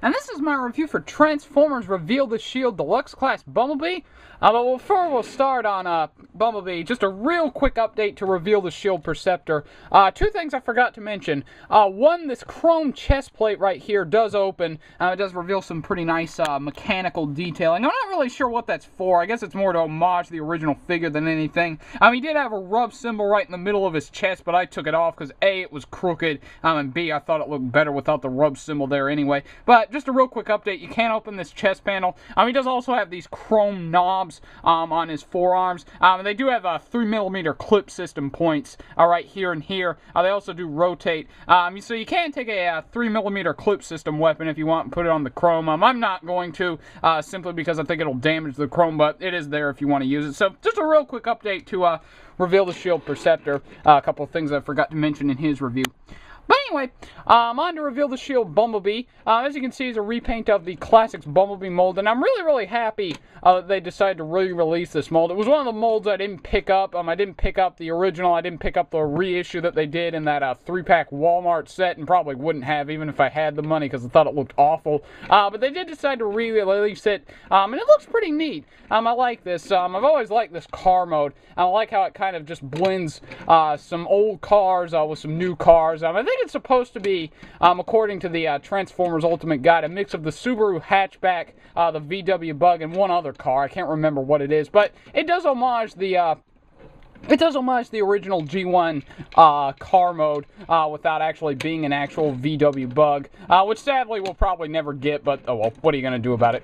and this is my review for Transformers Reveal the Shield Deluxe Class Bumblebee. But before we'll start on Bumblebee, just a real quick update to Reveal the Shield Perceptor. Two things I forgot to mention. One, this chrome chest plate right here does open. It does reveal some pretty nice mechanical detailing. I'm not really sure what that's for. I guess it's more to homage the original figure than anything. He did have a rub symbol right in the middle of his chest, but I took it off because A, it was crooked, and B, I thought it looked better without the rub symbol there anyway. But just a real quick update, you can open this chest panel. He does also have these chrome knobs on his forearms. They do have 3mm clip system points right here and here. They also do rotate. So you can take a 3mm clip system weapon if you want and put it on the chrome. I'm not going to, simply because I think it'll damage the chrome, but it is there if you want to use it. So just a real quick update to Reveal the Shield Perceptor. A couple of things I forgot to mention in his review. But anyway, on to Reveal the Shield Bumblebee. As you can see, it's a repaint of the Classics Bumblebee mold, and I'm really happy that they decided to re-release this mold. It was one of the molds I didn't pick up. I didn't pick up the original. I didn't pick up the reissue that they did in that 3-pack Walmart set, and probably wouldn't have even if I had the money because I thought it looked awful. But they did decide to re-release it, and it looks pretty neat. I like this. I've always liked this car mode. I like how it kind of just blends some old cars with some new cars. I think it's supposed to be, according to the Transformers Ultimate Guide, a mix of the Subaru hatchback, the VW Bug, and one other car. I can't remember what it is, but it does homage the original G1 car mode without actually being an actual VW Bug, which sadly we'll probably never get, but oh well, what are you going to do about it?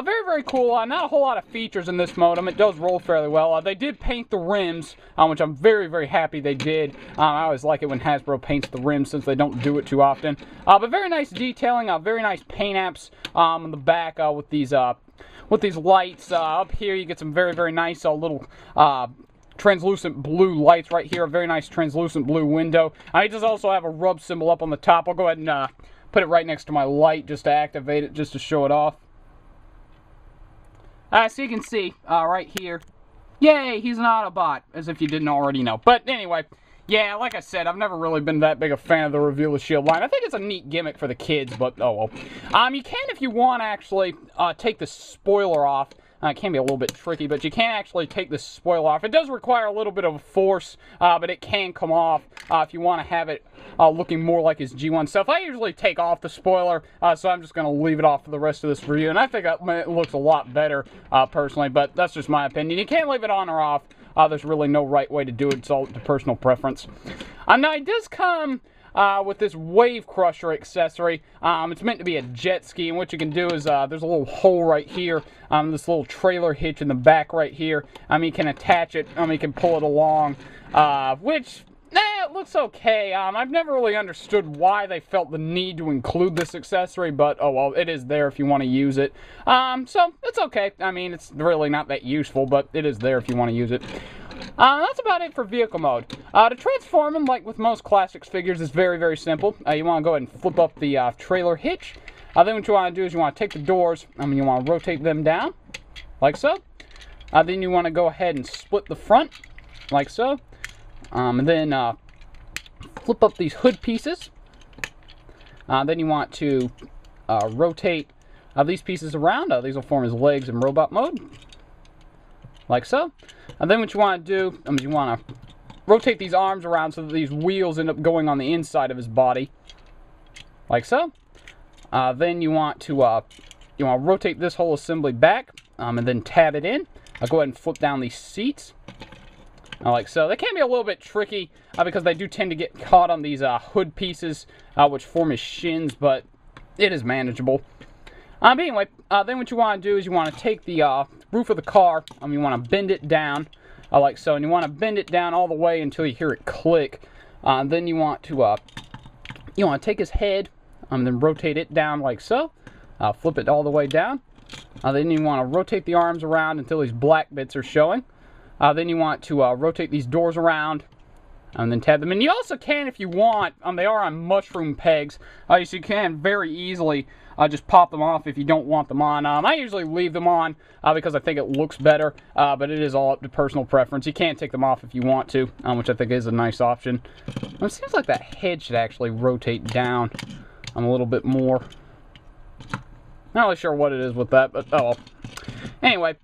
Very cool. Not a whole lot of features in this modem. It does roll fairly well. They did paint the rims, which I'm very happy they did. I always like it when Hasbro paints the rims since they don't do it too often. But very nice detailing, very nice paint apps on the back with these lights. Up here you get some very nice little translucent blue lights right here, a very nice translucent blue window. It does also have a rub symbol up on the top. I'll go ahead and put it right next to my light just to activate it, just to show it off. So you can see right here, yay, he's an Autobot, as if you didn't already know. But anyway, yeah, like I said, I've never really been that big a fan of the Reveal the Shield line. I think it's a neat gimmick for the kids, but oh well. You can, if you want, actually take the spoiler off. It can be a little bit tricky, but you can actually take the spoiler off. It does require a little bit of force, but it can come off if you want to have it looking more like his G1 stuff. I usually take off the spoiler, so I'm just going to leave it off for the rest of this review, and I think it looks a lot better, personally, but that's just my opinion. You can leave it on or off. There's really no right way to do it. It's all to personal preference. Now, it does come with this Wave Crusher accessory. It's meant to be a jet ski, and what you can do is there's a little hole right here, this little trailer hitch in the back right here. You can attach it, you can pull it along, which, it looks okay. I've never really understood why they felt the need to include this accessory, but oh well, it is there if you want to use it. So it's okay. It's really not that useful, but it is there if you want to use it. That's about it for vehicle mode. To transform him, like with most Classics figures, is very simple. You want to go ahead and flip up the trailer hitch. Then what you want to do is you want to take the doors, you want to rotate them down, like so. Then you want to go ahead and split the front, like so. And then flip up these hood pieces. Then you want to rotate these pieces around. These will form his legs in robot mode, like so. And then what you want to do is you want to rotate these arms around so that these wheels end up going on the inside of his body, like so. Then you want to rotate this whole assembly back, and then tab it in. I'll go ahead and flip down these seats, like so. They can be a little bit tricky because they do tend to get caught on these hood pieces, which form his shins, but it is manageable. But anyway, then what you want to do is you want to take the roof of the car, you want to bend it down, like so, and you want to bend it down all the way until you hear it click. Then you want to take his head, then rotate it down like so. Flip it all the way down. Then you want to rotate the arms around until these black bits are showing. Then you want to rotate these doors around, and then tab them. And you also can, if you want, they are on mushroom pegs, so you can very easily just pop them off if you don't want them on. I usually leave them on because I think it looks better, but it is all up to personal preference. You can take them off if you want to, which I think is a nice option. It seems like that head should actually rotate down a little bit more. Not really sure what it is with that, but oh well. Anyway,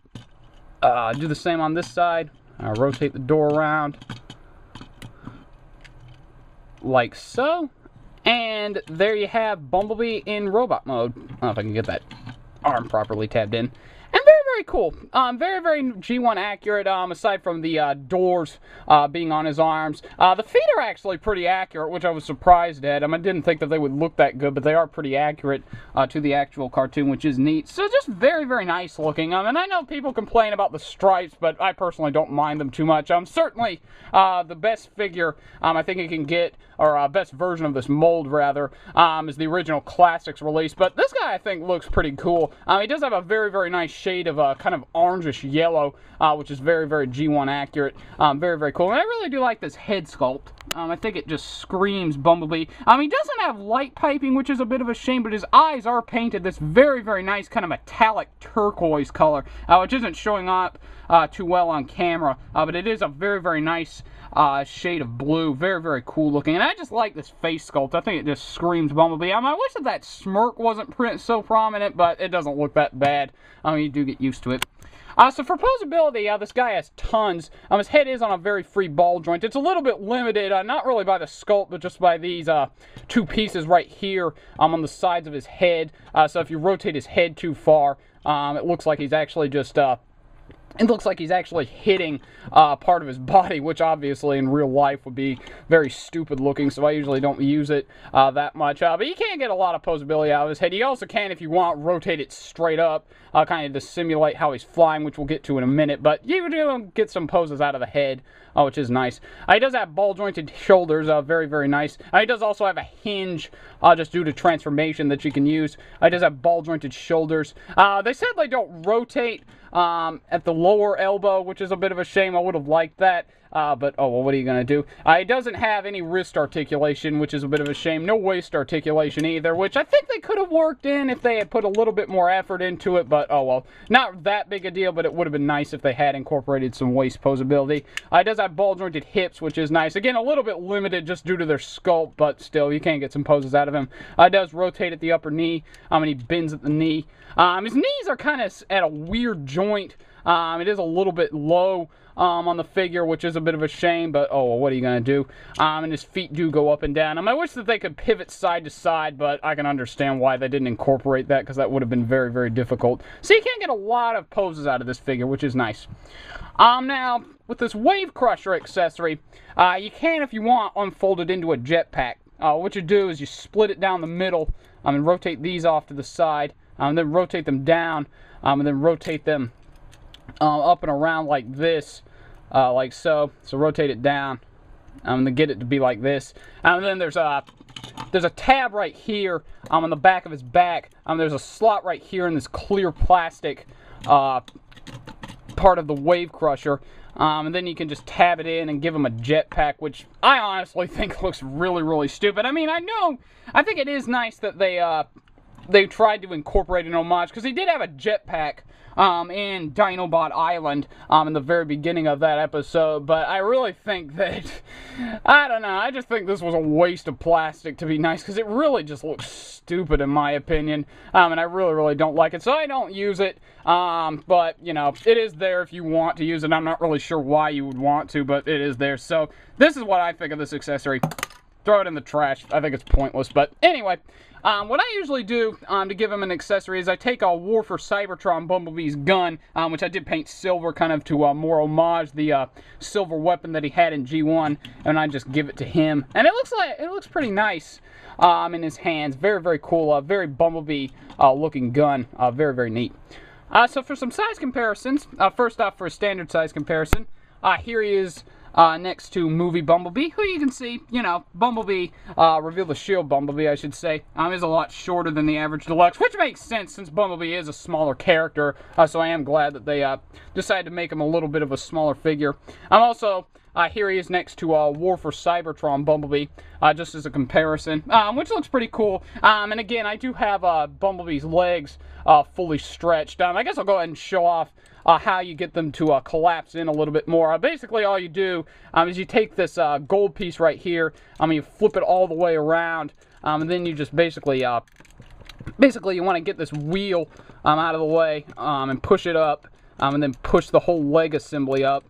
do the same on this side. Rotate the door around. Like so. And there you have Bumblebee in robot mode. I don't know if I can get that arm properly tabbed in. And very, very cool. Very, very G1 accurate, aside from the doors being on his arms. The feet are actually pretty accurate, which I was surprised at. I didn't think that they would look that good, but they are pretty accurate to the actual cartoon, which is neat. So just very, very nice looking. And I know people complain about the stripes, but I personally don't mind them too much. Certainly the best figure I think you can get, or best version of this mold, rather, is the original Classics release. But this guy, I think, looks pretty cool. He does have a very, very nice shade of kind of orangish yellow, which is very, very G1 accurate. Very, very cool. And I really do like this head sculpt. I think it just screams Bumblebee. He doesn't have light piping, which is a bit of a shame, but his eyes are painted this very, very nice kind of metallic turquoise color, which isn't showing up too well on camera, but it is a very, very nice shade of blue. Very, very cool looking. And I just like this face sculpt. I think it just screams Bumblebee. I wish that smirk wasn't so prominent, but it doesn't look that bad. You do get used to it. So for posability, this guy has tons. His head is on a very free ball joint. It's a little bit limited, not really by the sculpt, but just by these two pieces right here on the sides of his head. So if you rotate his head too far, it looks like he's actually just... It looks like he's actually hitting part of his body, which obviously in real life would be very stupid looking, so I usually don't use it that much. But you can get a lot of posability out of his head. You also can, if you want, rotate it straight up, kind of to simulate how he's flying, which we'll get to in a minute. But you do get some poses out of the head, which is nice. He does have ball-jointed shoulders, very, very nice. He does also have a hinge, just due to transformation, that you can use. He does have ball-jointed shoulders. They said they don't rotate at the lower elbow, which is a bit of a shame. I would have liked that. But, oh, well, what are you going to do? He doesn't have any wrist articulation, which is a bit of a shame. No waist articulation either, which I think they could have worked in if they had put a little bit more effort into it. But, oh, well, not that big a deal, but it would have been nice if they had incorporated some waist posability. He does have ball-jointed hips, which is nice. Again, a little bit limited just due to their sculpt, but still, you can get some poses out of him. He does rotate at the upper knee, and he bends at the knee. His knees are kind of at a weird joint. It is a little bit low on the figure, which is a bit of a shame, but oh, well, what are you going to do? And his feet do go up and down. I wish that they could pivot side to side, but I can understand why they didn't incorporate that, because that would have been very, very difficult. So you can get a lot of poses out of this figure, which is nice. Now, with this Wave Crusher accessory, you can, if you want, unfold it into a jetpack. What you do is you split it down the middle, and rotate these off to the side, and then rotate them down, and then rotate them up and around like this, like so. So rotate it down, and then get it to be like this. And then there's a tab right here on the back of his back. There's a slot right here in this clear plastic part of the Wave Crusher. And then you can just tab it in and give him a jetpack, which I honestly think looks really, really stupid. I think it is nice that they tried to incorporate an homage, because he did have a jetpack in Dinobot Island in the very beginning of that episode, but I really think that, I don't know, I just think this was a waste of plastic, to be nice, because it really just looks stupid in my opinion, and I really, really don't like it, so I don't use it, but, you know, it is there if you want to use it. I'm not really sure why you would want to, but it is there. So this is what I think of this accessory. Throw it in the trash. I think it's pointless, but anyway, what I usually do to give him an accessory is I take a War for Cybertron Bumblebee's gun, which I did paint silver, kind of to more homage the silver weapon that he had in G1, and I just give it to him, and it looks pretty nice in his hands. Very, very cool. Very Bumblebee looking gun. Very, very neat. So for some size comparisons, first off, for a standard size comparison, here he is. Next to Movie Bumblebee, who you can see, you know, Bumblebee, Reveal the Shield Bumblebee, I should say, is a lot shorter than the average deluxe, which makes sense since Bumblebee is a smaller character, so I am glad that they decided to make him a little bit of a smaller figure. I'm also, here he is next to War for Cybertron Bumblebee, just as a comparison, which looks pretty cool. And again, I do have Bumblebee's legs fully stretched. I guess I'll go ahead and show off how you get them to collapse in a little bit more. Basically, all you do is you take this gold piece right here, you flip it all the way around, and then you just basically basically you want to get this wheel out of the way and push it up, and then push the whole leg assembly up.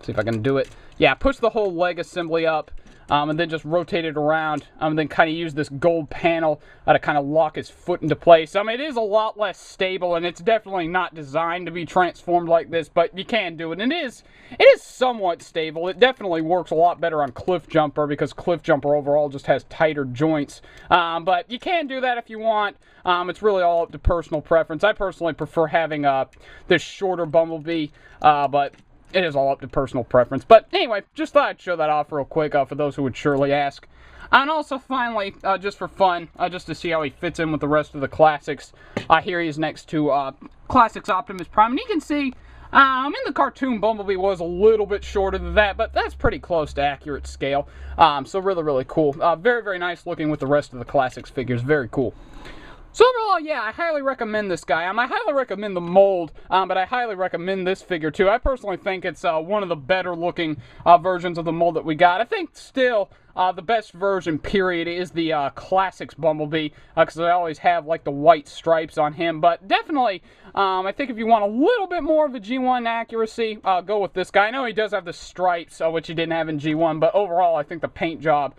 See if I can do it. Yeah, push the whole leg assembly up, and then just rotate it around, and then kind of use this gold panel to kind of lock his foot into place. I mean, it is a lot less stable, and it's definitely not designed to be transformed like this, but you can do it. And it is somewhat stable. It definitely works a lot better on Cliff Jumper, because Cliff Jumper overall just has tighter joints. But you can do that if you want. It's really all up to personal preference. I personally prefer having this shorter Bumblebee, but it is all up to personal preference. But anyway, just thought I'd show that off real quick for those who would surely ask. And also, finally, just for fun, just to see how he fits in with the rest of the Classics, here he is next to Classics Optimus Prime. And you can see, in the cartoon, Bumblebee was a little bit shorter than that, but that's pretty close to accurate scale. So really, really cool. Very, very nice looking with the rest of the Classics figures. Very cool. So overall, yeah, I highly recommend this guy. I highly recommend the mold, but I highly recommend this figure too. I personally think it's one of the better looking versions of the mold that we got. I think still the best version, period, is the Classics Bumblebee, because they always have like the white stripes on him. But definitely, I think if you want a little bit more of a G1 accuracy, go with this guy. I know he does have the stripes, which he didn't have in G1, but overall, I think the paint job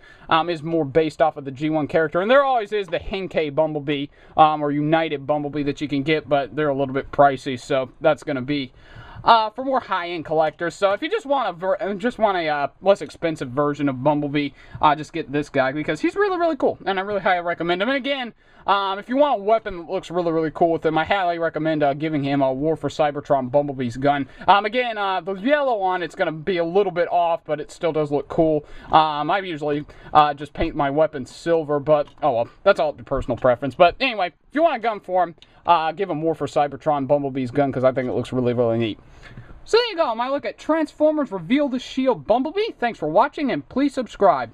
is more based off of the G1 character. And there always is the Henkei Bumblebee, or United Bumblebee that you can get, but they're a little bit pricey, so that's going to be for more high-end collectors. So if you just want a less expensive version of Bumblebee, just get this guy, because he's really, really cool, and I really highly recommend him. And again, if you want a weapon that looks really, really cool with him, I highly recommend giving him a War for Cybertron Bumblebee's gun. Again, the yellow on it's going to be a little bit off, but it still does look cool. I usually just paint my weapons silver, but oh well, that's all up to personal preference. But anyway, if you want a gun for him, give him War for Cybertron Bumblebee's gun, because I think it looks really, really neat. So there you go, my look at Transformers Reveal the Shield Bumblebee. Thanks for watching, and please subscribe.